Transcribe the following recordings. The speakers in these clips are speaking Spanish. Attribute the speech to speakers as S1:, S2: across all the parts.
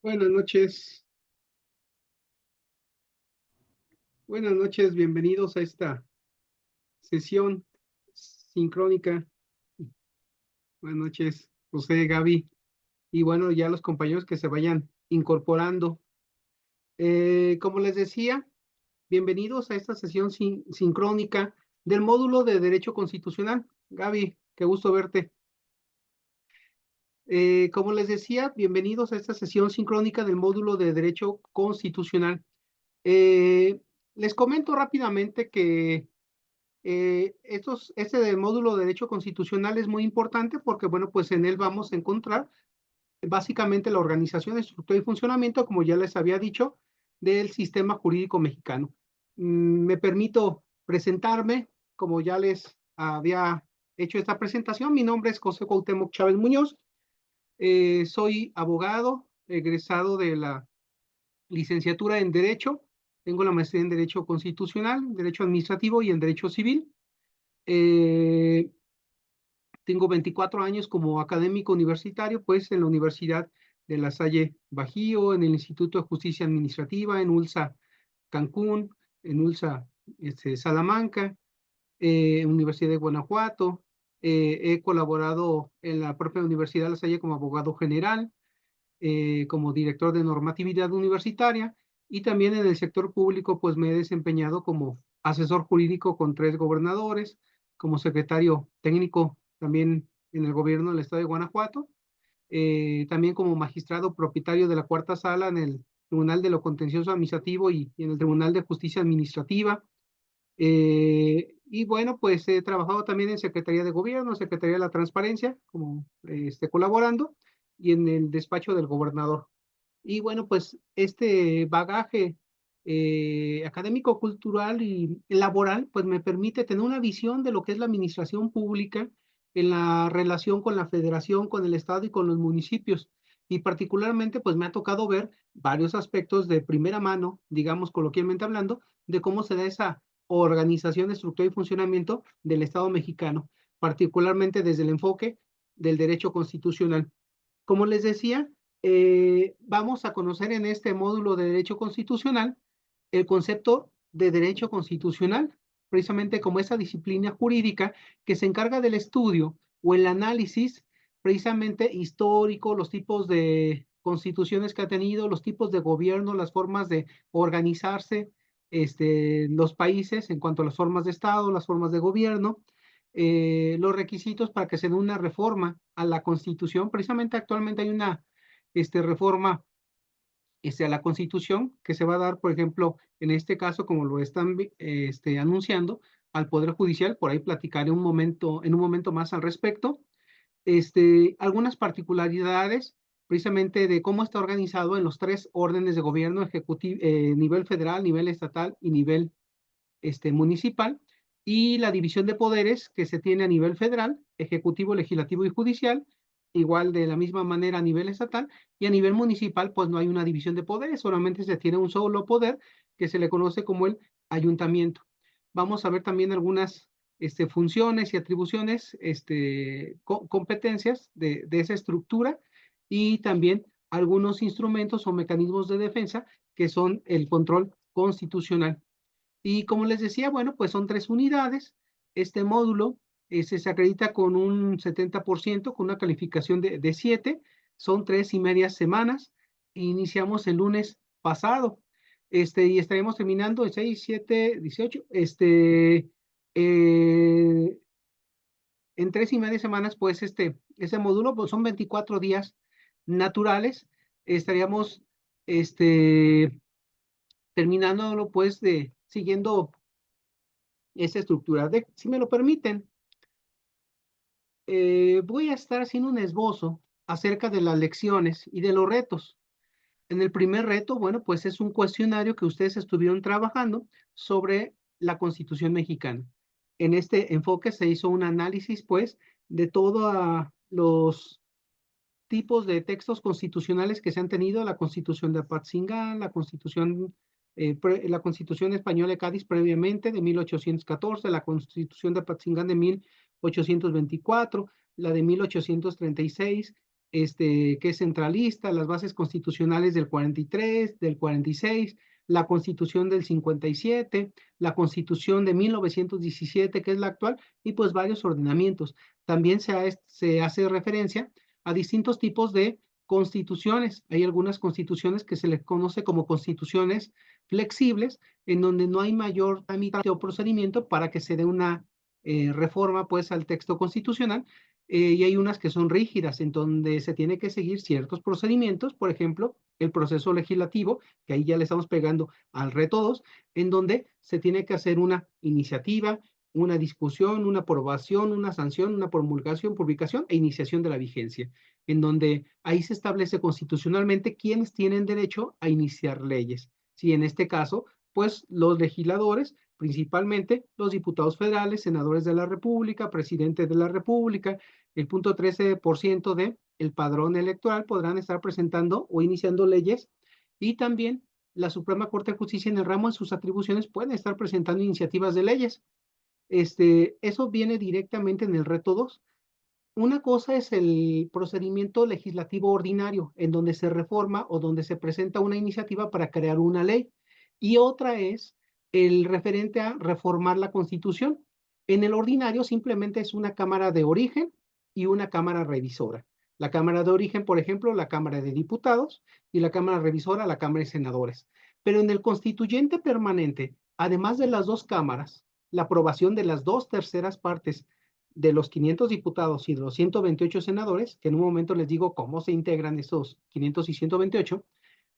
S1: Buenas noches, buenas noches, bienvenidos a esta sesión sincrónica. Buenas noches, José, Gaby, y bueno, ya los compañeros que se vayan incorporando. Como les decía, bienvenidos a esta sesión sincrónica del módulo de Derecho Constitucional. Gaby, qué gusto verte. Como les decía, bienvenidos a esta sesión sincrónica del módulo de Derecho Constitucional. Eh, Les comento rápidamente que este de módulo de Derecho Constitucional es muy importante porque, bueno, pues en él vamos a encontrar básicamente la organización, estructura y funcionamiento, como ya les había dicho, del sistema jurídico mexicano. Me permito presentarme, como ya les había hecho esta presentación. Mi nombre es José Cuauhtémoc Chávez Muñoz. Soy abogado, egresado de la licenciatura en Derecho. Tengo la maestría en Derecho Constitucional, Derecho Administrativo y en Derecho Civil. Eh, Tengo 24 años como académico universitario, pues en la Universidad de La Salle Bajío, en el Instituto de Justicia Administrativa, en ULSA Cancún, en ULSA Salamanca, Universidad de Guanajuato. He colaborado en la propia Universidad de La Salle como abogado general, como director de normatividad universitaria, y también en el sector público pues me he desempeñado como asesor jurídico con 3 gobernadores, como secretario técnico también en el gobierno del estado de Guanajuato, también como magistrado propietario de la cuarta sala en el Tribunal de lo Contencioso Administrativo y en el Tribunal de Justicia Administrativa. Y bueno, pues he trabajado también en Secretaría de Gobierno, Secretaría de la Transparencia, como colaborando, y en el despacho del gobernador. Y bueno, pues este bagaje académico, cultural y laboral, pues me permite tener una visión de lo que es la administración pública en la relación con la federación, con el estado y con los municipios. Y particularmente, pues me ha tocado ver varios aspectos de primera mano, digamos coloquialmente hablando, de cómo se da esa organización, estructura y funcionamiento del Estado mexicano, particularmente desde el enfoque del derecho constitucional. Como les decía, vamos a conocer en este módulo de Derecho Constitucional el concepto de derecho constitucional, precisamente como esa disciplina jurídica que se encarga del estudio o el análisis precisamente histórico, los tipos de constituciones que ha tenido, los tipos de gobierno, las formas de organizarse los países en cuanto a las formas de Estado, las formas de gobierno, los requisitos para que se dé una reforma a la Constitución. Precisamente actualmente hay una reforma a la Constitución que se va a dar, por ejemplo, en este caso, como lo están anunciando, al Poder Judicial. Por ahí platicaré en un momento más al respecto. Algunas particularidades precisamente de cómo está organizado en los 3 órdenes de gobierno: ejecutivo, nivel federal, nivel estatal y nivel municipal, y la división de poderes que se tiene a nivel federal, ejecutivo, legislativo y judicial, igual de la misma manera a nivel estatal, y a nivel municipal pues no hay una división de poderes, solamente se tiene un solo poder que se le conoce como el ayuntamiento. Vamos a ver también algunas funciones y atribuciones, competencias de esa estructura, y también algunos instrumentos o mecanismos de defensa que son el control constitucional. Y como les decía, bueno, pues son 3 unidades. Este módulo se acredita con un 70%, con una calificación de 7. Son 3 y media semanas. Iniciamos el lunes pasado. Y estaremos terminando el 6, 7, 18. Eh, en 3 y media semanas, pues ese módulo pues son 24 días naturales. Estaríamos terminándolo pues siguiendo esa estructura. Si me lo permiten, voy a estar haciendo un esbozo acerca de las lecciones y de los retos. En el primer reto, bueno, pues es un cuestionario que ustedes estuvieron trabajando sobre la Constitución mexicana. En este enfoque se hizo un análisis, pues, de todos los tipos de textos constitucionales que se han tenido: la Constitución de Apatzingán, la Constitución Española de Cádiz previamente de 1814, la Constitución de Apatzingán de 1824, la de 1836, que es centralista, las bases constitucionales del 43, del 46, la Constitución del 57, la Constitución de 1917, que es la actual, y pues varios ordenamientos. También se hace referencia a distintos tipos de constituciones. Hay algunas constituciones que se les conoce como constituciones flexibles, en donde no hay mayor trámite o procedimiento para que se dé una reforma pues al texto constitucional, y hay unas que son rígidas, en donde se tiene que seguir ciertos procedimientos, por ejemplo, el proceso legislativo, que ahí ya le estamos pegando al reto 2, en donde se tiene que hacer una iniciativa, una discusión, una aprobación, una sanción, una promulgación, publicación e iniciación de la vigencia, en donde ahí se establece constitucionalmente quiénes tienen derecho a iniciar leyes. Si en este caso, pues los legisladores, principalmente los diputados federales, senadores de la República, presidente de la República, el punto 13% del padrón electoral podrán estar presentando o iniciando leyes, y también la Suprema Corte de Justicia en el ramo de sus atribuciones puede estar presentando iniciativas de leyes. Eso viene directamente en el reto 2. Una cosa es el procedimiento legislativo ordinario, en donde se reforma o donde se presenta una iniciativa para crear una ley, y otra es el referente a reformar la Constitución. En el ordinario simplemente es una cámara de origen y una cámara revisora. La cámara de origen, por ejemplo, la Cámara de Diputados, y la cámara revisora, la Cámara de Senadores. Pero en el constituyente permanente, además de las dos cámaras, la aprobación de las 2/3 de los 500 diputados y de los 128 senadores, que en un momento les digo cómo se integran esos 500 y 128,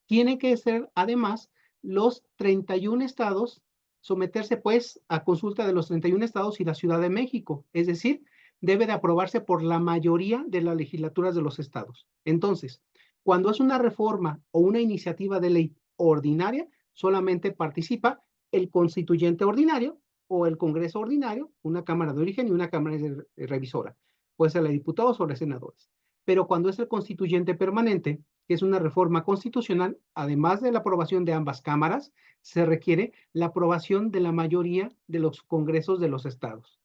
S1: tiene que ser además los 31 estados, someterse pues a consulta de los 31 estados y la Ciudad de México, es decir, debe de aprobarse por la mayoría de las legislaturas de los estados. Entonces, cuando es una reforma o una iniciativa de ley ordinaria, solamente participa el constituyente ordinario o el Congreso ordinario, una Cámara de origen y una Cámara revisora, puede ser la de diputados o de senadores. Pero cuando es el constituyente permanente, que es una reforma constitucional, además de la aprobación de ambas cámaras, se requiere la aprobación de la mayoría de los congresos de los estados.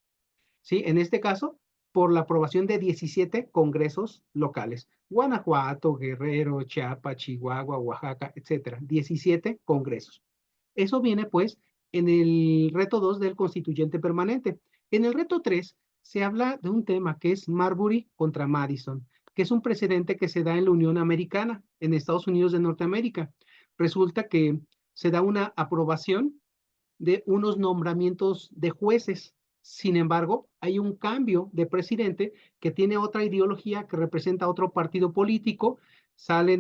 S1: ¿Sí? En este caso, por la aprobación de 17 congresos locales. Guanajuato, Guerrero, Chiapas, Chihuahua, Oaxaca, etcétera. 17 congresos. Eso viene pues en el reto 2 del constituyente permanente. En el reto 3 se habla de un tema que es Marbury contra Madison, que es un precedente que se da en la Unión Americana, en Estados Unidos de Norteamérica. Resulta que se da una aprobación de unos nombramientos de jueces. Sin embargo, hay un cambio de presidente que tiene otra ideología, que representa otro partido político. Salen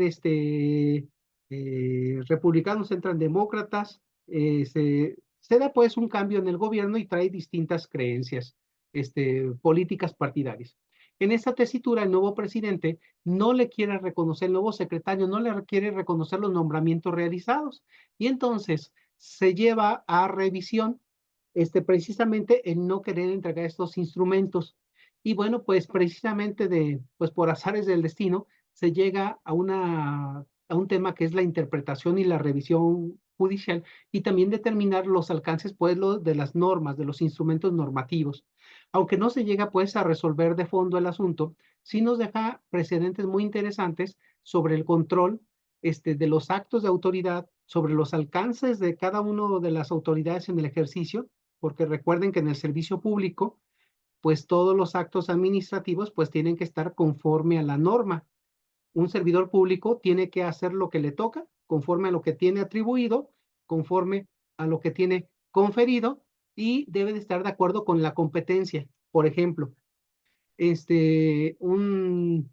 S1: republicanos, entran demócratas, se da pues un cambio en el gobierno y trae distintas creencias políticas partidarias. En esta tesitura, el nuevo presidente no le quiere reconocer, el nuevo secretario no le quiere reconocer los nombramientos realizados, y entonces se lleva a revisión precisamente el no querer entregar estos instrumentos. Y bueno, pues precisamente pues por azares del destino, se llega a un tema que es la interpretación y la revisión judicial, y también determinar los alcances pues de las normas, de los instrumentos normativos. Aunque no se llega pues a resolver de fondo el asunto, sí nos deja precedentes muy interesantes sobre el control de los actos de autoridad, sobre los alcances de cada una de las autoridades en el ejercicio, porque recuerden que en el servicio público, pues todos los actos administrativos pues tienen que estar conforme a la norma. Un servidor público tiene que hacer lo que le toca, conforme a lo que tiene atribuido, conforme a lo que tiene conferido, y debe de estar de acuerdo con la competencia. Por ejemplo, un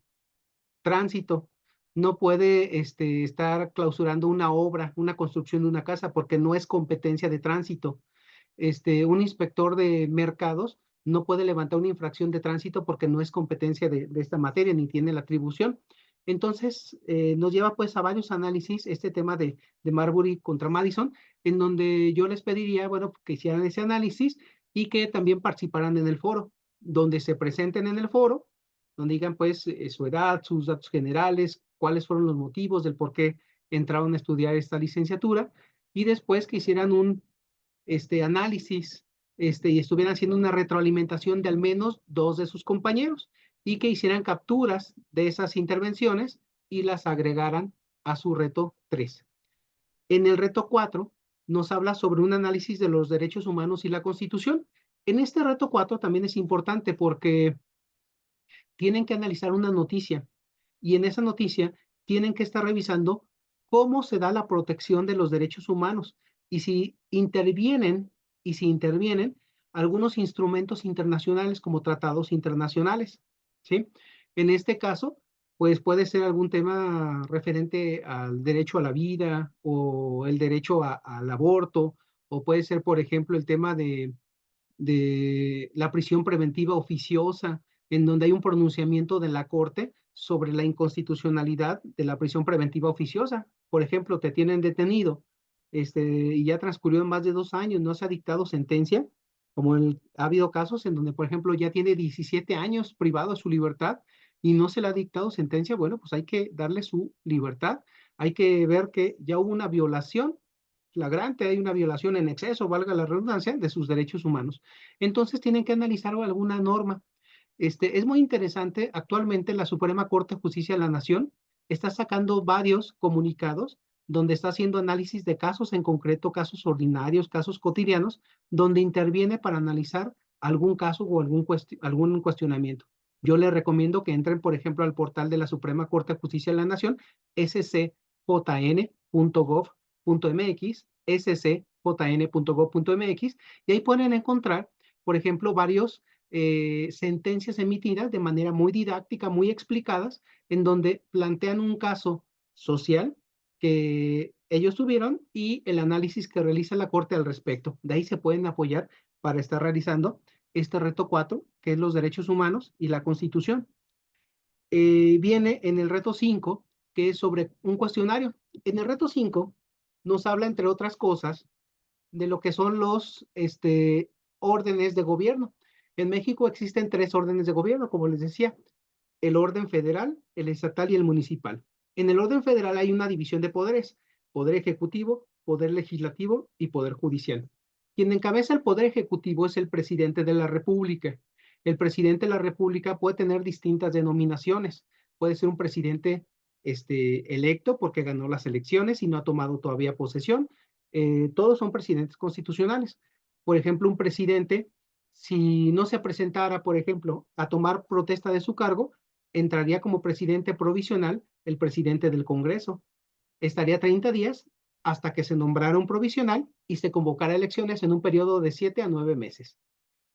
S1: tránsito no puede estar clausurando una obra, una construcción de una casa, porque no es competencia de tránsito. Un inspector de mercados no puede levantar una infracción de tránsito porque no es competencia de esta materia ni tiene la atribución. Entonces, nos lleva pues a varios análisis este tema de Marbury contra Madison, en donde yo les pediría, bueno, que hicieran ese análisis y que también participaran en el foro, donde se presenten en el foro, donde digan pues su edad, sus datos generales, cuáles fueron los motivos del por qué entraron a estudiar esta licenciatura, y después que hicieran un análisis y estuvieran haciendo una retroalimentación de al menos 2 de sus compañeros. y que hicieran capturas de esas intervenciones y las agregaran a su reto 3. En el reto 4 nos habla sobre un análisis de los derechos humanos y la Constitución. En este reto 4 también es importante porque tienen que analizar una noticia y en esa noticia tienen que estar revisando cómo se da la protección de los derechos humanos y si intervienen algunos instrumentos internacionales como tratados internacionales, ¿sí? En este caso, pues puede ser algún tema referente al derecho a la vida o el derecho al aborto, o puede ser, por ejemplo, el tema de la prisión preventiva oficiosa, en donde hay un pronunciamiento de la Corte sobre la inconstitucionalidad de la prisión preventiva oficiosa. Por ejemplo, te tienen detenido y ya transcurrió más de 2 años, no se ha dictado sentencia, como ha habido casos en donde, por ejemplo, ya tiene 17 años privado de su libertad y no se le ha dictado sentencia. Bueno, pues hay que darle su libertad, hay que ver que ya hubo una violación flagrante, hay una violación en exceso, valga la redundancia, de sus derechos humanos. Entonces tienen que analizar alguna norma. Es muy interesante, actualmente la Suprema Corte de Justicia de la Nación está sacando varios comunicados donde está haciendo análisis de casos en concreto, casos ordinarios, casos cotidianos, donde interviene para analizar algún caso o algún cuestionamiento. Yo les recomiendo que entren, por ejemplo, al portal de la Suprema Corte de Justicia de la Nación, scjn.gov.mx, scjn.gov.mx, y ahí pueden encontrar, por ejemplo, varios sentencias emitidas de manera muy didáctica, muy explicadas, en donde plantean un caso social que ellos tuvieron y el análisis que realiza la Corte al respecto. De ahí se pueden apoyar para estar realizando este reto 4, que es los derechos humanos y la Constitución. Viene en el reto 5, que es sobre un cuestionario. En el reto 5 nos habla, entre otras cosas, de lo que son los órdenes de gobierno. En México existen 3 órdenes de gobierno, como les decía, el orden federal, el estatal y el municipal. En el orden federal hay una división de poderes, poder ejecutivo, poder legislativo y poder judicial. Quien encabeza el poder ejecutivo es el presidente de la República. El presidente de la República puede tener distintas denominaciones. Puede ser un presidente electo porque ganó las elecciones y no ha tomado todavía posesión. Todos son presidentes constitucionales. Por ejemplo, un presidente, si no se presentara, por ejemplo, a tomar protesta de su cargo, entraría como presidente provisional el presidente del Congreso. Estaría 30 días hasta que se nombrara un provisional y se convocara elecciones en un periodo de 7 a 9 meses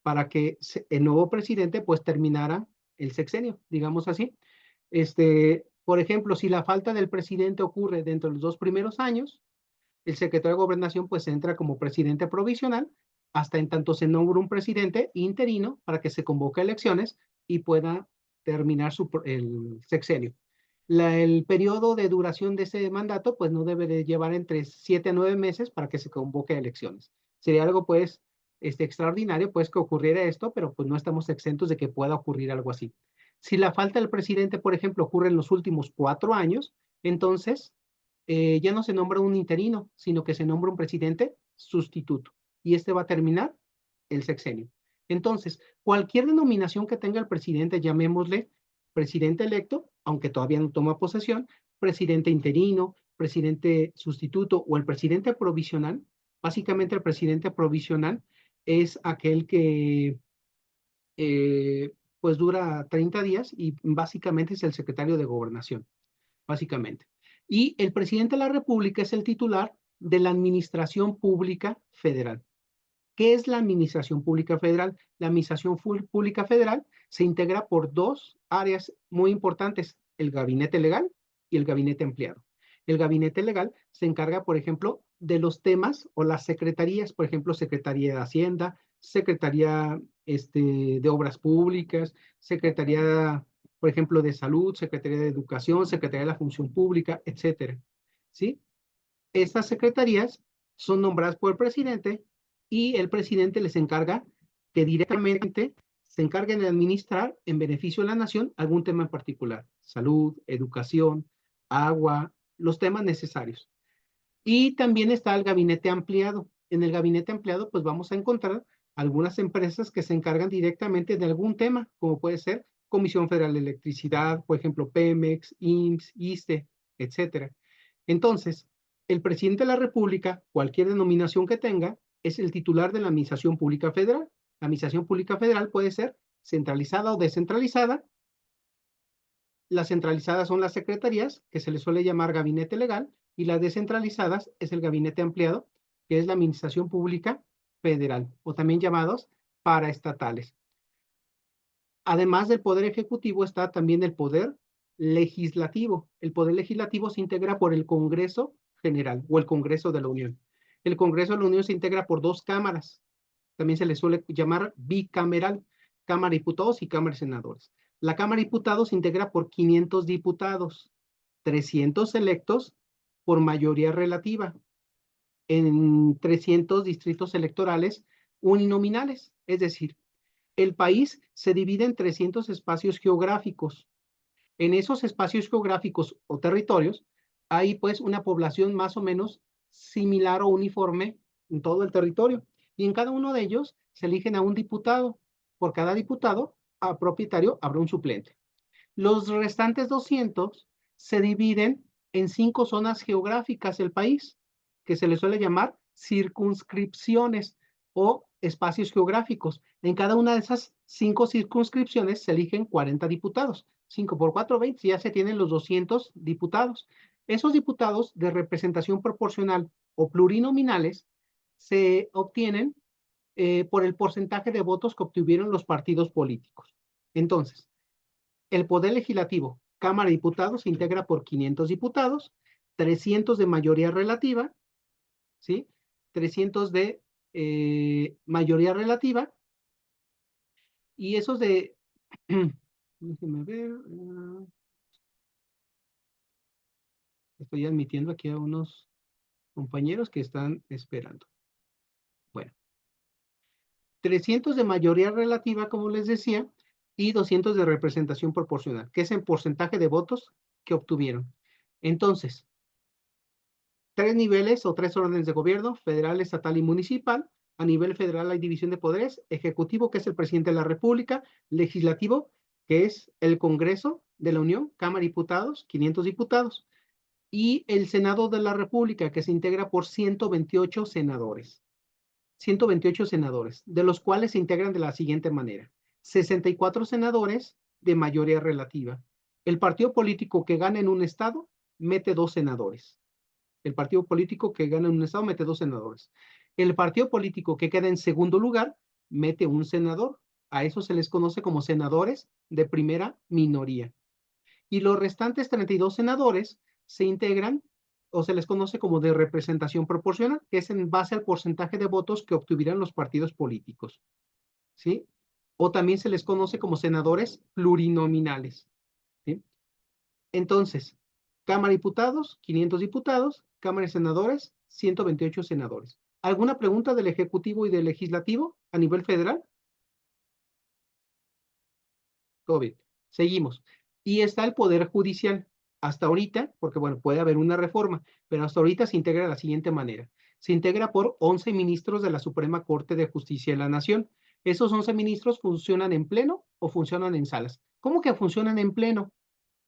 S1: para que el nuevo presidente pues terminara el sexenio, digamos así. Por ejemplo, si la falta del presidente ocurre dentro de los 2 primeros años, el secretario de Gobernación pues entra como presidente provisional hasta en tanto se nombra un presidente interino para que se convoque elecciones y pueda terminar el sexenio. El periodo de duración de ese mandato pues no debe de llevar entre 7 a 9 meses para que se convoque elecciones. Sería algo pues extraordinario pues que ocurriera esto, pero pues no estamos exentos de que pueda ocurrir algo así. Si la falta del presidente, por ejemplo, ocurre en los últimos 4 años, entonces ya no se nombra un interino, sino que se nombra un presidente sustituto. Y este va a terminar el sexenio. Entonces, cualquier denominación que tenga el presidente, llamémosle presidente electo, aunque todavía no toma posesión, presidente interino, presidente sustituto o el presidente provisional. Básicamente el presidente provisional es aquel que pues dura 30 días y básicamente es el secretario de gobernación, básicamente. Y el presidente de la República es el titular de la Administración Pública Federal. ¿Qué es la Administración Pública Federal? La Administración Pública Federal se integra por 2 áreas muy importantes, el gabinete legal y el gabinete empleado. El gabinete legal se encarga, por ejemplo, de los temas o las secretarías, por ejemplo, Secretaría de Hacienda, Secretaría de Obras Públicas, Secretaría, por ejemplo, de Salud, Secretaría de Educación, Secretaría de la Función Pública, etcétera. ¿Sí? Estas secretarías son nombradas por el presidente y el presidente les encarga que directamente se encarguen de administrar en beneficio de la nación algún tema en particular, salud, educación, agua, los temas necesarios. Y también está el gabinete ampliado. En el gabinete ampliado, pues vamos a encontrar algunas empresas que se encargan directamente de algún tema, como puede ser Comisión Federal de Electricidad, por ejemplo, Pemex, IMSS, ISSSTE, etcétera. Entonces, el presidente de la República, cualquier denominación que tenga, es el titular de la Administración Pública Federal. La Administración Pública Federal puede ser centralizada o descentralizada. Las centralizadas son las secretarías, que se les suele llamar gabinete legal, y las descentralizadas es el gabinete ampliado, que es la Administración Pública Federal, o también llamados paraestatales. Además del poder ejecutivo está también el poder legislativo. El poder legislativo se integra por el Congreso General o el Congreso de la Unión. El Congreso de la Unión se integra por dos cámaras. También se le suele llamar bicameral, Cámara de Diputados y Cámara de Senadores. La Cámara de Diputados se integra por 500 diputados, 300 electos por mayoría relativa, en 300 distritos electorales uninominales, es decir, el país se divide en 300 espacios geográficos. En esos espacios geográficos o territorios hay pues una población más o menos similar o uniforme en todo el territorio. Y en cada uno de ellos se eligen a un diputado. Por cada diputado, a propietario habrá un suplente. Los restantes 200 se dividen en 5 zonas geográficas del país, que se les suele llamar circunscripciones o espacios geográficos. En cada una de esas 5 circunscripciones se eligen 40 diputados. 5 por 4, 20, ya se tienen los 200 diputados. Esos diputados de representación proporcional o plurinominales se obtienen por el porcentaje de votos que obtuvieron los partidos políticos. Entonces, el Poder Legislativo, Cámara de Diputados, se integra por 500 diputados, 300 de mayoría relativa, ¿sí? 300 de mayoría relativa, y esos de, déjenme ver, estoy admitiendo aquí a unos compañeros que están esperando. Bueno, 300 de mayoría relativa, como les decía, y 200 de representación proporcional, que es en porcentaje de votos que obtuvieron. Entonces, 3 niveles o 3 órdenes de gobierno, federal, estatal y municipal. A nivel federal hay división de poderes, ejecutivo, que es el presidente de la República, legislativo, que es el Congreso de la Unión, Cámara de Diputados, 500 diputados, y el Senado de la República, que se integra por 128 senadores. 128 senadores, de los cuales se integran de la siguiente manera: 64 senadores de mayoría relativa. El partido político que gana en un estado mete 2 senadores. El partido político que gana en un estado mete 2 senadores. El partido político que queda en segundo lugar mete un senador. A eso se les conoce como senadores de primera minoría. Y los restantes 32 senadores se integran o se les conoce como de representación proporcional, que es en base al porcentaje de votos que obtuvieran los partidos políticos, ¿sí? O también se les conoce como senadores plurinominales, ¿sí? Entonces, Cámara de Diputados, 500 diputados, Cámara de Senadores, 128 senadores. ¿Alguna pregunta del Ejecutivo y del Legislativo a nivel federal? Todo bien. Seguimos. Y está el Poder Judicial. Hasta ahorita, porque bueno, puede haber una reforma, pero hasta ahorita se integra de la siguiente manera. Se integra por 11 ministros de la Suprema Corte de Justicia de la Nación. Esos 11 ministros funcionan en pleno o funcionan en salas. ¿Cómo que funcionan en pleno?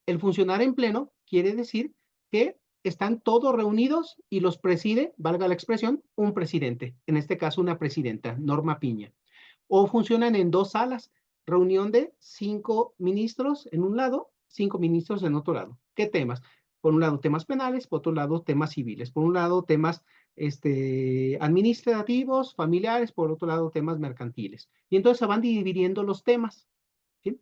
S1: El funcionar en pleno quiere decir que están todos reunidos y los preside, valga la expresión, un presidente, en este caso una presidenta, Norma Piña. O funcionan en 2 salas, reunión de 5 ministros en un lado, 5 ministros en otro lado. ¿Qué temas? Por un lado temas penales, por otro lado temas civiles, por un lado temas administrativos, familiares, por otro lado temas mercantiles. Y entonces se van dividiendo los temas, ¿sí?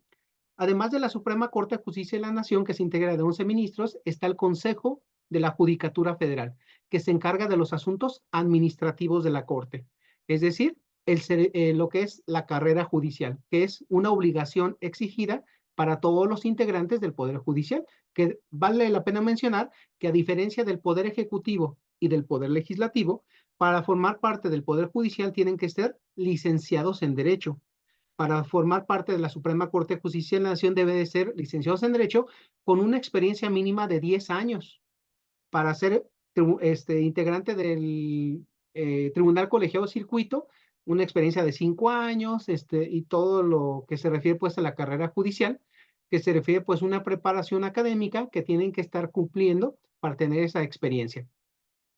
S1: Además de la Suprema Corte de Justicia de la Nación, que se integra de 11 ministros, está el Consejo de la Judicatura Federal, que se encarga de los asuntos administrativos de la Corte. Es decir, lo que es la carrera judicial, que es una obligación exigida para todos los integrantes del Poder Judicial, que vale la pena mencionar que a diferencia del Poder Ejecutivo y del Poder Legislativo, para formar parte del Poder Judicial tienen que ser licenciados en Derecho. Para formar parte de la Suprema Corte de Justicia de la Nación debe de ser licenciados en Derecho con una experiencia mínima de 10 años. Para ser integrante del Tribunal Colegiado Circuito, una experiencia de 5 años, y todo lo que se refiere pues a la carrera judicial, que se refiere pues a una preparación académica que tienen que estar cumpliendo para tener esa experiencia.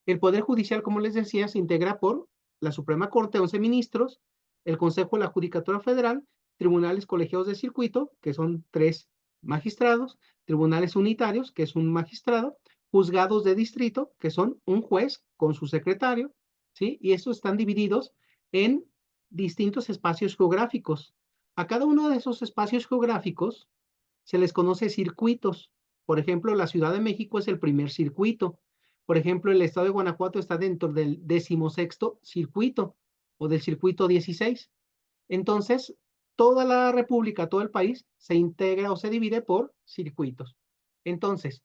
S1: El Poder Judicial, como les decía, se integra por la Suprema Corte, 11 ministros, el Consejo de la Judicatura Federal, tribunales colegiados de circuito, que son 3 magistrados, tribunales unitarios, que es un magistrado, juzgados de distrito, que son un juez con su secretario, ¿sí? Y estos están divididos en distintos espacios geográficos. A cada uno de esos espacios geográficos se les conoce circuitos. Por ejemplo, la Ciudad de México es el primer circuito. Por ejemplo, el estado de Guanajuato está dentro del 16º circuito o del circuito 16. Entonces, toda la república, todo el país, se integra o se divide por circuitos. Entonces,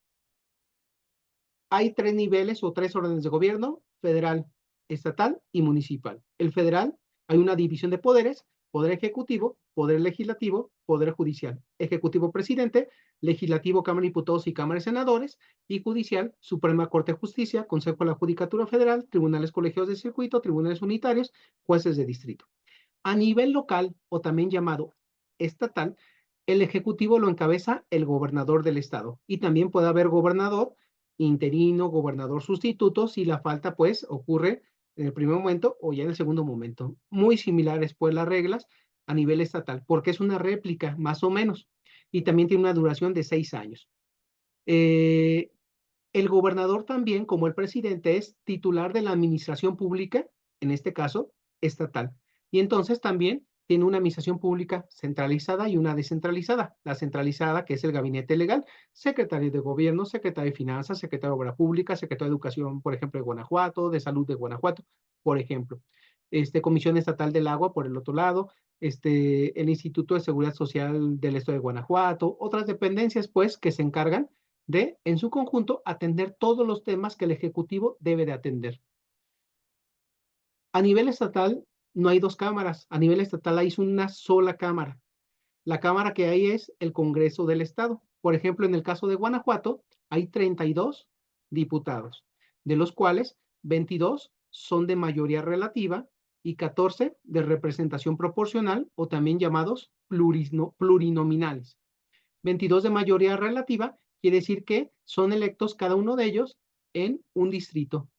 S1: hay 3 niveles o 3 órdenes de gobierno: federal, estatal y municipal. El federal, hay una división de poderes: poder ejecutivo, poder legislativo, poder judicial. Ejecutivo, presidente; legislativo, Cámara de Diputados y Cámara de Senadores; y judicial, Suprema Corte de Justicia, Consejo de la Judicatura Federal, tribunales colegiados de circuito, tribunales unitarios, jueces de distrito. A nivel local, o también llamado estatal, el ejecutivo lo encabeza el gobernador del estado, y también puede haber gobernador interino, gobernador sustituto, si la falta pues ocurre en el primer momento o ya en el segundo momento. Muy similares pues las reglas a nivel estatal, porque es una réplica más o menos, y también tiene una duración de 6 años. El gobernador también, como el presidente, es titular de la administración pública, en este caso, estatal. Y entonces también tiene una administración pública centralizada y una descentralizada. La centralizada, que es el gabinete legal, secretario de gobierno, secretario de finanzas, secretario de obra pública, secretario de educación, por ejemplo, de Guanajuato, de salud de Guanajuato, por ejemplo. Comisión Estatal del Agua, por el otro lado, el Instituto de Seguridad Social del Estado de Guanajuato, otras dependencias, pues, que se encargan de, en su conjunto, atender todos los temas que el Ejecutivo debe de atender. A nivel estatal no hay 2 cámaras, a nivel estatal hay una sola cámara. La cámara que hay es el Congreso del Estado. Por ejemplo, en el caso de Guanajuato, hay 32 diputados, de los cuales 22 son de mayoría relativa y 14 de representación proporcional, o también llamados plurinominales. 22 de mayoría relativa quiere decir que son electos cada uno de ellos en un distrito.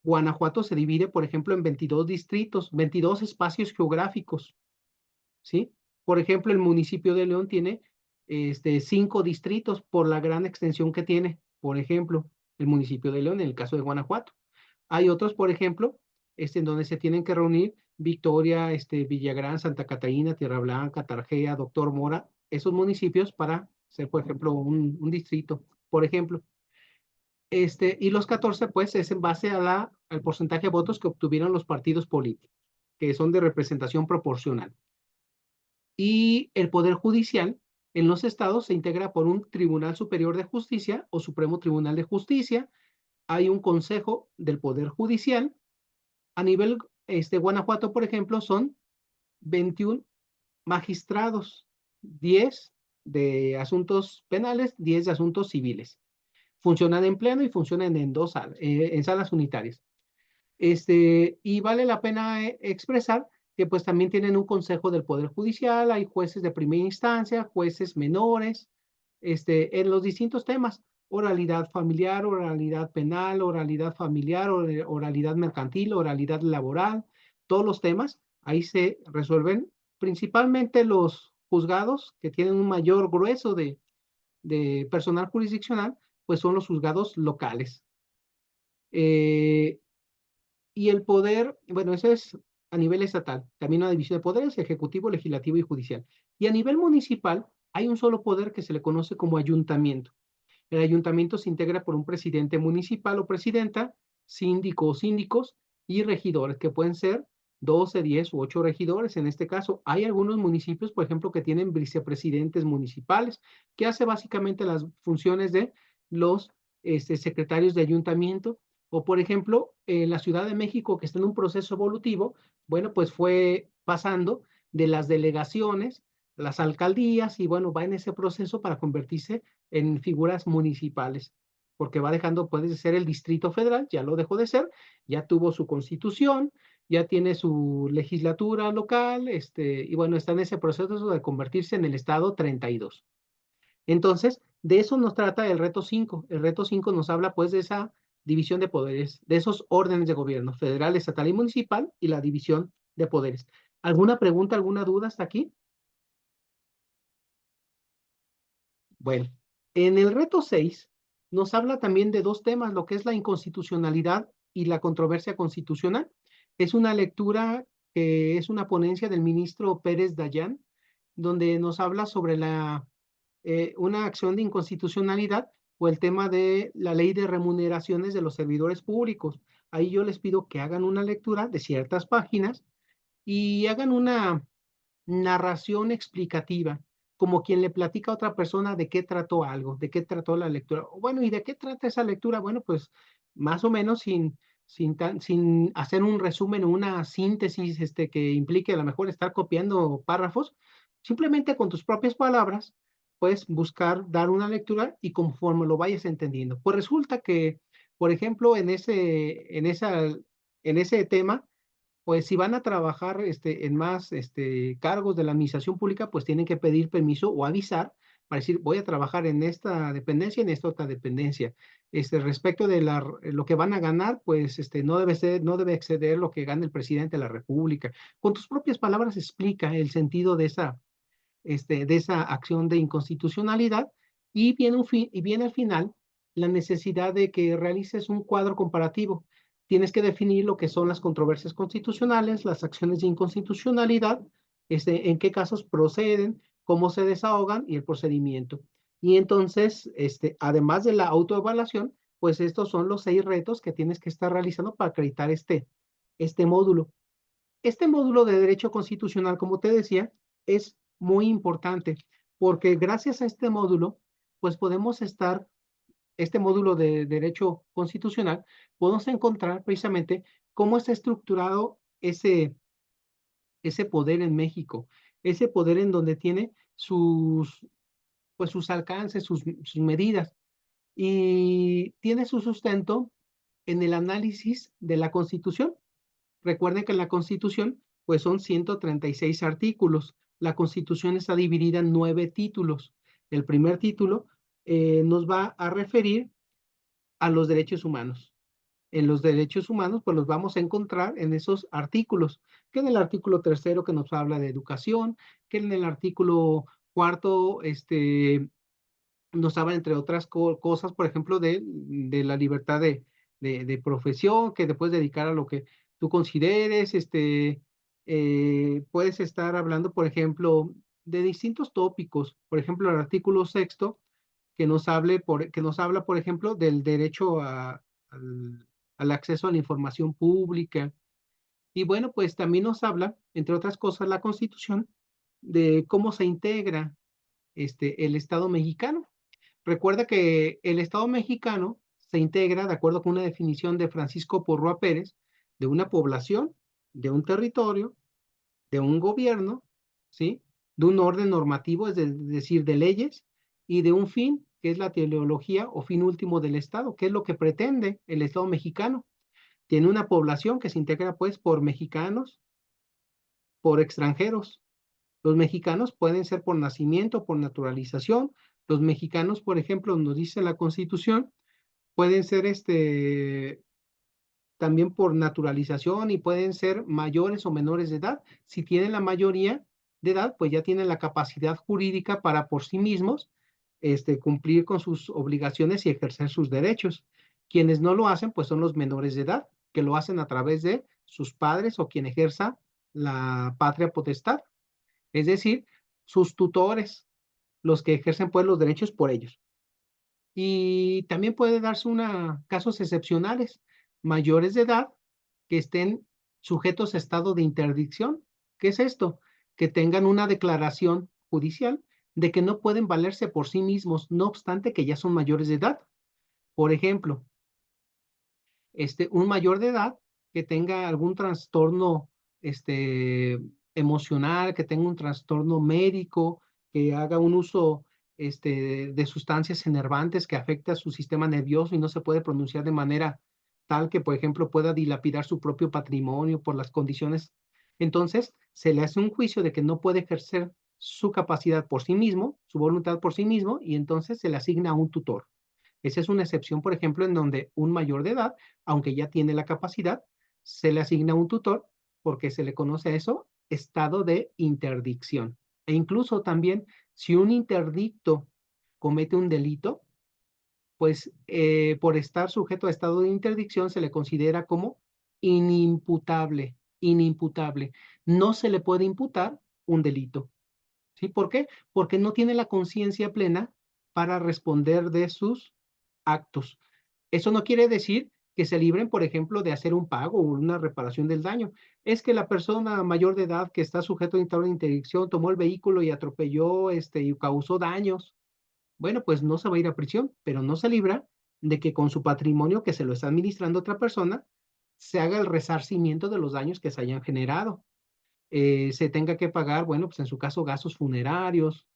S1: Guanajuato se divide, por ejemplo, en 22 distritos, 22 espacios geográficos, ¿sí? Por ejemplo, el municipio de León tiene 5 distritos por la gran extensión que tiene. Por ejemplo, el municipio de León, en el caso de Guanajuato. Hay otros, por ejemplo, en donde se tienen que reunir Victoria, Villagrán, Santa Catarina, Tierra Blanca, Tarjea, Doctor Mora, esos municipios para ser, por ejemplo, un distrito, por ejemplo. Y los 14, pues, es en base al porcentaje de votos que obtuvieron los partidos políticos, que son de representación proporcional. Y el Poder Judicial en los estados se integra por un Tribunal Superior de Justicia o Supremo Tribunal de Justicia. Hay un Consejo del Poder Judicial. A nivel Guanajuato, por ejemplo, son 21 magistrados, 10 de asuntos penales, 10 de asuntos civiles. Funcionan en pleno y funcionan en en salas unitarias. Y vale la pena expresar que pues también tienen un consejo del Poder Judicial, hay jueces de primera instancia, jueces menores, en los distintos temas: oralidad familiar, oralidad penal, oralidad familiar, oralidad mercantil, oralidad laboral, todos los temas, ahí se resuelven. Principalmente los juzgados que tienen un mayor grueso de personal jurisdiccional, pues son los juzgados locales. Y el poder, bueno, eso es a nivel estatal, también una división de poderes: ejecutivo, legislativo y judicial. Y a nivel municipal hay un solo poder que se le conoce como ayuntamiento. El ayuntamiento se integra por un presidente municipal o presidenta, síndico o síndicos y regidores, que pueden ser 12, 10 u 8 regidores. En este caso, hay algunos municipios, por ejemplo, que tienen vicepresidentes municipales, que hace básicamente las funciones de los secretarios de ayuntamiento. O, por ejemplo, la Ciudad de México, que está en un proceso evolutivo, bueno, pues fue pasando de las delegaciones, las alcaldías, y bueno, va en ese proceso para convertirse en figuras municipales, porque va dejando, puede ser el Distrito Federal, ya lo dejó de ser, ya tuvo su constitución, ya tiene su legislatura local, y bueno, está en ese proceso de convertirse en el Estado 32. Entonces, de eso nos trata el reto 5. El reto 5 nos habla pues de esa división de poderes, de esos órdenes de gobierno, federal, estatal y municipal, y la división de poderes. ¿Alguna pregunta, alguna duda hasta aquí? Bueno, en el reto 6 nos habla también de dos temas, lo que es la inconstitucionalidad y la controversia constitucional. Es una lectura que es una ponencia del ministro Pérez Dayán, donde nos habla sobre una acción de inconstitucionalidad o el tema de la ley de remuneraciones de los servidores públicos. Ahí yo les pido que hagan una lectura de ciertas páginas y hagan una narración explicativa, como quien le platica a otra persona de qué trató algo, de qué trató la lectura. Bueno, ¿y de qué trata esa lectura? Bueno, pues más o menos sin hacer un resumen o una síntesis que implique a lo mejor estar copiando párrafos, simplemente con tus propias palabras, puedes buscar dar una lectura y conforme lo vayas entendiendo. Pues resulta que, por ejemplo, en ese tema, pues si van a trabajar en más cargos de la administración pública, pues tienen que pedir permiso o avisar para decir, voy a trabajar en esta dependencia, en esta otra dependencia. Respecto de lo que van a ganar, pues no debe exceder lo que gana el presidente de la República. Con tus propias palabras explica el sentido de esa acción de inconstitucionalidad y viene al final la necesidad de que realices un cuadro comparativo. Tienes que definir lo que son las controversias constitucionales, las acciones de inconstitucionalidad, en qué casos proceden, cómo se desahogan y el procedimiento. Y entonces, además de la autoevaluación, pues estos son los 6 retos que tienes que estar realizando para acreditar este módulo. Este módulo de derecho constitucional, como te decía, es muy importante porque gracias a este módulo, pues este módulo de derecho constitucional, podemos encontrar precisamente cómo está estructurado ese poder en México, ese poder en donde tiene pues sus alcances, sus medidas y tiene su sustento en el análisis de la Constitución. Recuerden que en la Constitución, pues son 136 artículos. La Constitución está dividida en 9 títulos. El primer título nos va a referir a los derechos humanos. En los derechos humanos, pues los vamos a encontrar en esos artículos, que en el artículo tercero que nos habla de educación, que en el artículo cuarto, nos habla, entre otras cosas, por ejemplo, de la libertad de profesión, que te puedes dedicar a lo que tú consideres, puedes estar hablando, por ejemplo, de distintos tópicos, por ejemplo, el artículo sexto, que nos habla, por ejemplo, del derecho al acceso a la información pública. Y bueno, pues también nos habla, entre otras cosas, la Constitución, de cómo se integra el Estado mexicano. Recuerda que el Estado mexicano se integra, de acuerdo con una definición de Francisco Porrúa Pérez, de una población, de un territorio, de un gobierno, ¿sí? De un orden normativo, es decir, de leyes, y de un fin, que es la teleología o fin último del Estado, que es lo que pretende el Estado mexicano. Tiene una población que se integra, pues, por mexicanos, por extranjeros. Los mexicanos pueden ser por nacimiento, por naturalización. Los mexicanos, por ejemplo, nos dice la Constitución, pueden ser también por naturalización y pueden ser mayores o menores de edad. Si tienen la mayoría de edad, pues ya tienen la capacidad jurídica para por sí mismos cumplir con sus obligaciones y ejercer sus derechos. Quienes no lo hacen, pues son los menores de edad, que lo hacen a través de sus padres o quien ejerza la patria potestad, es decir, sus tutores, los que ejercen pues los derechos por ellos. Y también puede darse casos excepcionales, mayores de edad que estén sujetos a estado de interdicción. ¿Qué es esto? Que tengan una declaración judicial de que no pueden valerse por sí mismos, no obstante que ya son mayores de edad. Por ejemplo, un mayor de edad que tenga algún trastorno emocional, que tenga un trastorno médico, que haga un uso de sustancias enervantes que afecta a su sistema nervioso y no se puede pronunciar de manera tal que, por ejemplo, pueda dilapidar su propio patrimonio por las condiciones. Entonces, se le hace un juicio de que no puede ejercer su capacidad por sí mismo, su voluntad por sí mismo, y entonces se le asigna a un tutor. Esa es una excepción, por ejemplo, en donde un mayor de edad, aunque ya tiene la capacidad, se le asigna un tutor porque se le conoce a eso estado de interdicción. E incluso también, si un interdicto comete un delito, pues por estar sujeto a estado de interdicción se le considera como inimputable, inimputable. No se le puede imputar un delito. ¿Sí? ¿Por qué? Porque no tiene la conciencia plena para responder de sus actos. Eso no quiere decir que se libren, por ejemplo, de hacer un pago o una reparación del daño. Es que la persona mayor de edad que está sujeto a estado de interdicción tomó el vehículo y atropelló y causó daños. Bueno, pues no se va a ir a prisión, pero no se libra de que con su patrimonio que se lo está administrando otra persona, se haga el resarcimiento de los daños que se hayan generado. Se tenga que pagar, bueno, pues en su caso gastos funerarios,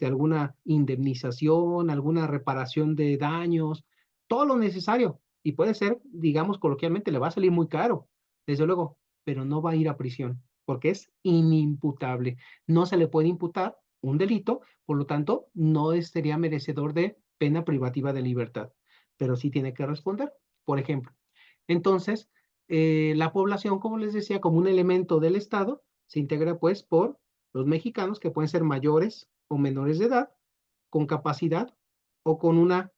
S1: alguna indemnización, alguna reparación de daños, todo lo necesario. Y puede ser, digamos coloquialmente, le va a salir muy caro, desde luego, pero no va a ir a prisión, porque es inimputable. No se le puede imputar un delito, por lo tanto, no sería merecedor de pena privativa de libertad, pero sí tiene que responder, por ejemplo. Entonces, la población, como les decía, como un elemento del Estado, se integra pues por los mexicanos que pueden ser mayores o menores de edad, con capacidad o con una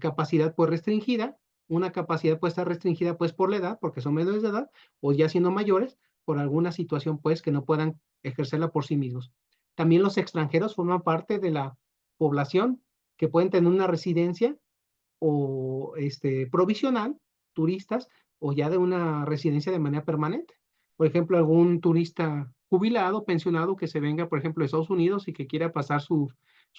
S1: capacidad pues restringida, una capacidad puede estar restringida pues por la edad, porque son menores de edad, o ya siendo mayores, por alguna situación pues que no puedan ejercerla por sí mismos. También los extranjeros forman parte de la población que pueden tener una residencia o provisional, turistas, o ya de una residencia de manera permanente. Por ejemplo, algún turista jubilado, pensionado, que se venga, por ejemplo, de Estados Unidos y que quiera pasar su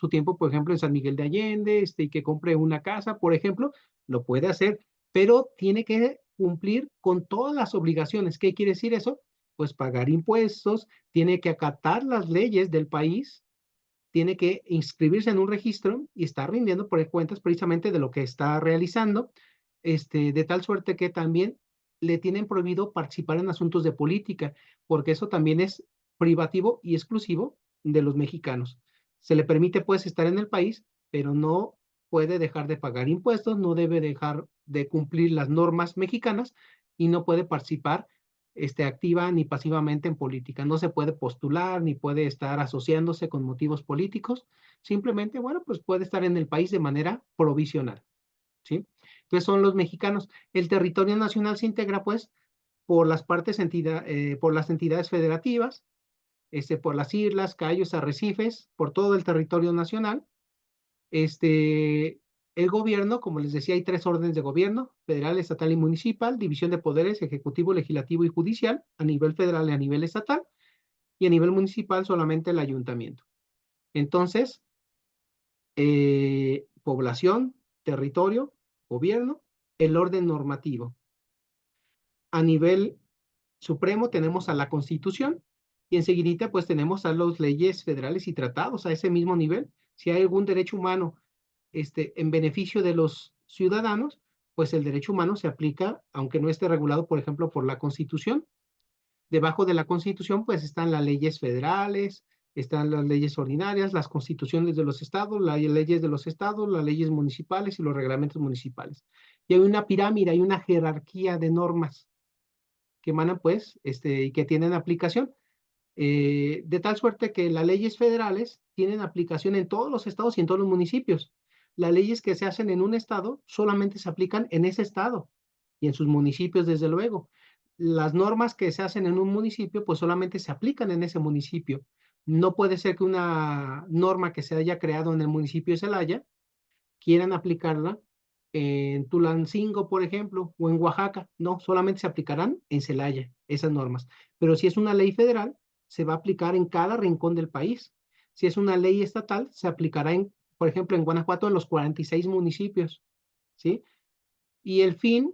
S1: tiempo, por ejemplo, en San Miguel de Allende, y que compre una casa, por ejemplo, lo puede hacer, pero tiene que cumplir con todas las obligaciones. ¿Qué quiere decir eso? Pues pagar impuestos, tiene que acatar las leyes del país, tiene que inscribirse en un registro y estar rindiendo por cuentas precisamente de lo que está realizando, de tal suerte que también le tienen prohibido participar en asuntos de política, porque eso también es privativo y exclusivo de los mexicanos. Se le permite pues estar en el país, pero no puede dejar de pagar impuestos, no debe dejar de cumplir las normas mexicanas y no puede participar activa ni pasivamente en política. No se puede postular ni puede estar asociándose con motivos políticos. Simplemente, bueno, pues puede estar en el país de manera provisional, ¿sí? Entonces son los mexicanos. El territorio nacional se integra, pues, por las por las entidades federativas, por las islas, cayos, arrecifes, por todo el territorio nacional. El gobierno, como les decía, hay tres órdenes de gobierno: federal, estatal y municipal, división de poderes, ejecutivo, legislativo y judicial, a nivel federal y a nivel estatal, y a nivel municipal solamente el ayuntamiento. Entonces, población, territorio, gobierno, el orden normativo. A nivel supremo tenemos a la Constitución y enseguida pues tenemos a las leyes federales y tratados a ese mismo nivel. Si hay algún derecho humano en beneficio de los ciudadanos, pues el derecho humano se aplica, aunque no esté regulado, por ejemplo, por la Constitución. Debajo de la Constitución, pues están las leyes federales, están las leyes ordinarias, las constituciones de los estados, las leyes de los estados, las leyes municipales y los reglamentos municipales. Y hay una pirámide, hay una jerarquía de normas que emanan, pues, y que tienen aplicación. De tal suerte que las leyes federales tienen aplicación en todos los estados y en todos los municipios. Las leyes que se hacen en un estado solamente se aplican en ese estado y en sus municipios, desde luego. Las normas que se hacen en un municipio, pues solamente se aplican en ese municipio. No puede ser que una norma que se haya creado en el municipio de Celaya quieran aplicarla en Tulancingo, por ejemplo, o en Oaxaca. No, solamente se aplicarán en Celaya esas normas. Pero si es una ley federal, se va a aplicar en cada rincón del país. Si es una ley estatal, se aplicará por ejemplo, en Guanajuato, en los 46 municipios, ¿sí? Y el fin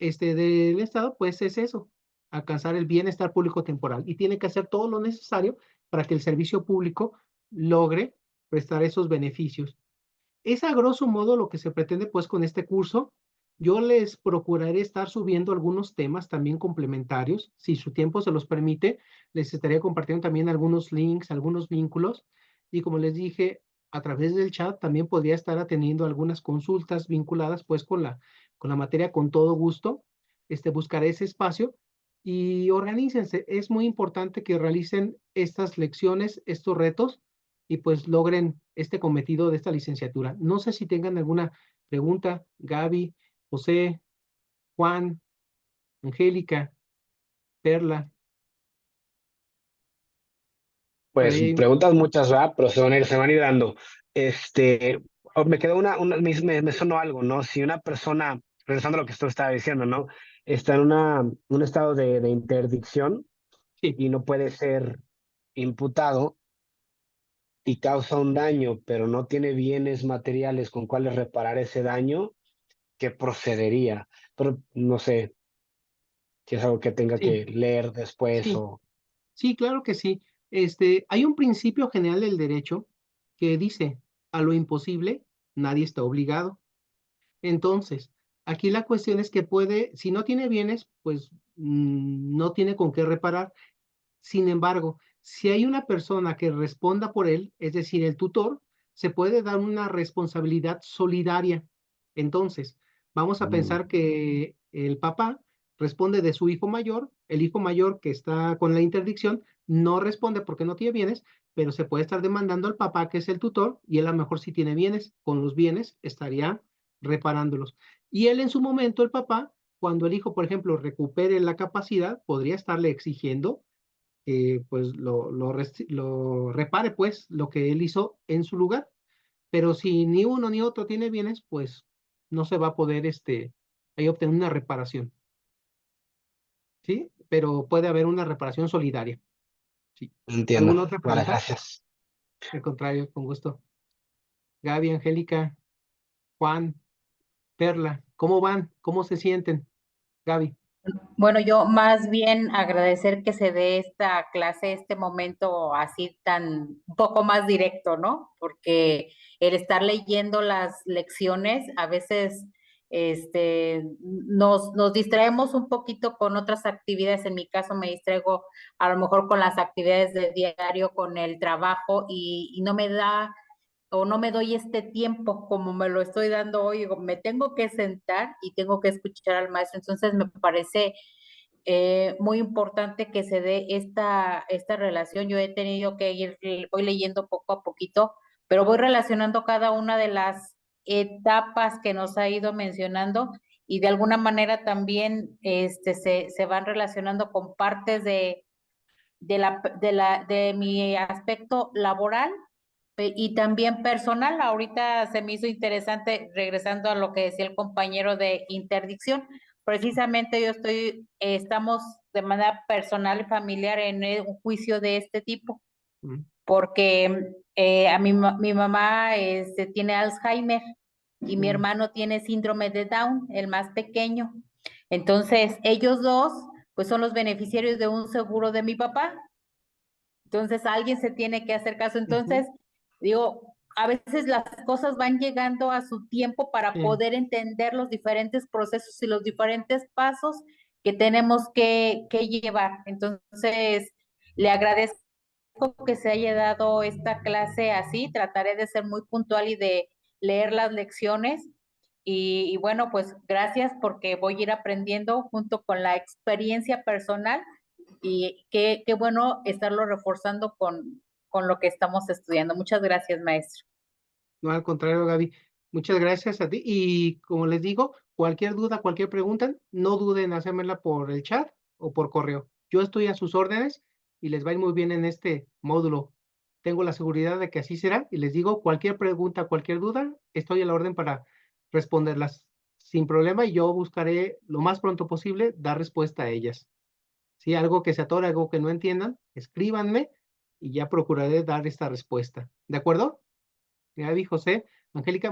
S1: del Estado, pues es eso: alcanzar el bienestar público temporal. Y tiene que hacer todo lo necesario para que el servicio público logre prestar esos beneficios. Es a grosso modo lo que se pretende pues con este curso. Yo les procuraré estar subiendo algunos temas también complementarios. Si su tiempo se los permite, les estaré compartiendo también algunos links, algunos vínculos. Y como les dije, a través del chat también podría estar atendiendo algunas consultas vinculadas pues con la materia con todo gusto. Buscaré ese espacio y organícense. Es muy importante que realicen estas lecciones, estos retos y pues logren este cometido de esta licenciatura. No sé si tengan alguna pregunta, Gaby, José, Juan, Angélica, Perla, por
S2: Pues
S1: ahí hay
S2: preguntas muchas, ¿verdad? Pero se van a ir dando. Me quedó me sonó algo, ¿no? Si una persona, regresando a lo que tú estabas diciendo, ¿no? Está en un estado de interdicción
S1: sí,
S2: y no puede ser imputado y causa un daño, pero no tiene bienes materiales con cuales reparar ese daño, ¿qué procedería? Pero no sé si es algo que tenga
S1: sí,
S2: que leer después
S1: sí,
S2: o...
S1: sí, claro que sí. Hay un principio general del derecho que dice, a lo imposible nadie está obligado. Entonces, aquí la cuestión es que puede, si no tiene bienes, pues no tiene con qué reparar. Sin embargo, si hay una persona que responda por él, es decir, el tutor, se puede dar una responsabilidad solidaria. Entonces, vamos a
S2: Mm,
S1: pensar que el papá responde de su hijo mayor, el hijo mayor que está con la interdicción no responde porque no tiene bienes, pero se puede estar demandando al papá que es el tutor y él a lo mejor sí tiene bienes, con los bienes estaría reparándolos. Y él en su momento, el papá, cuando el hijo, por ejemplo, recupere la capacidad, podría estarle exigiendo pues lo repare pues lo que él hizo en su lugar. Pero si ni uno ni otro tiene bienes, pues no se va a poder ahí obtener una reparación, ¿sí? Pero puede haber una reparación solidaria, ¿sí?
S2: entiendo.
S1: ¿Alguna otra
S2: Vale,
S1: pregunta?
S2: gracias.
S1: Al contrario, con gusto. Gaby, Angélica, Juan, Perla, ¿cómo van? ¿Cómo se sienten? Gaby.
S3: Bueno, yo más bien agradecer que se dé esta clase, este momento así tan un poco más directo, ¿no? Porque el estar leyendo las lecciones a veces nos distraemos un poquito con otras actividades. En mi caso me distraigo a lo mejor con las actividades de diario, con el trabajo y no me da o no me doy este tiempo como me lo estoy dando hoy, digo, me tengo que sentar y tengo que escuchar al maestro. Entonces me parece muy importante que se dé esta relación. Yo he tenido que ir, voy leyendo poco a poquito, pero voy relacionando cada una de las etapas que nos ha ido mencionando y de alguna manera también se van relacionando con partes de mi aspecto laboral y también personal. Ahorita se me hizo interesante, regresando a lo que decía el compañero de interdicción, precisamente estamos de manera personal y familiar en un juicio de este tipo,
S1: Mm,
S3: porque mi mamá tiene Alzheimer y mi
S1: mm,
S3: hermano tiene síndrome de Down, el más pequeño. Entonces, ellos dos, pues son los beneficiarios de un seguro de mi papá. Entonces, alguien se tiene que hacer caso.
S1: ujú,
S3: Entonces, digo, a veces las cosas van llegando a su tiempo para
S1: sí,
S3: poder entender los diferentes procesos y los diferentes pasos que tenemos que llevar. Entonces, le agradezco que se haya dado esta clase así. Trataré de ser muy puntual y de leer las lecciones. Y bueno, pues gracias porque voy a ir aprendiendo junto con la experiencia personal y qué bueno estarlo reforzando con lo que estamos estudiando. Muchas gracias, maestro.
S1: no, al contrario, Gaby. Muchas gracias a ti. Y como les digo, cualquier duda, cualquier pregunta, no duden en hacérmela por el chat o por correo. Yo estoy a sus órdenes y les va a ir muy bien en este módulo. Tengo la seguridad de que así será y les digo, cualquier pregunta, cualquier duda, estoy a la orden para responderlas sin problema y yo buscaré lo más pronto posible dar respuesta a ellas. Si algo que se atore, algo que no entiendan, escríbanme y ya procuraré dar esta respuesta. ¿De acuerdo? Gaby, José, Angélica.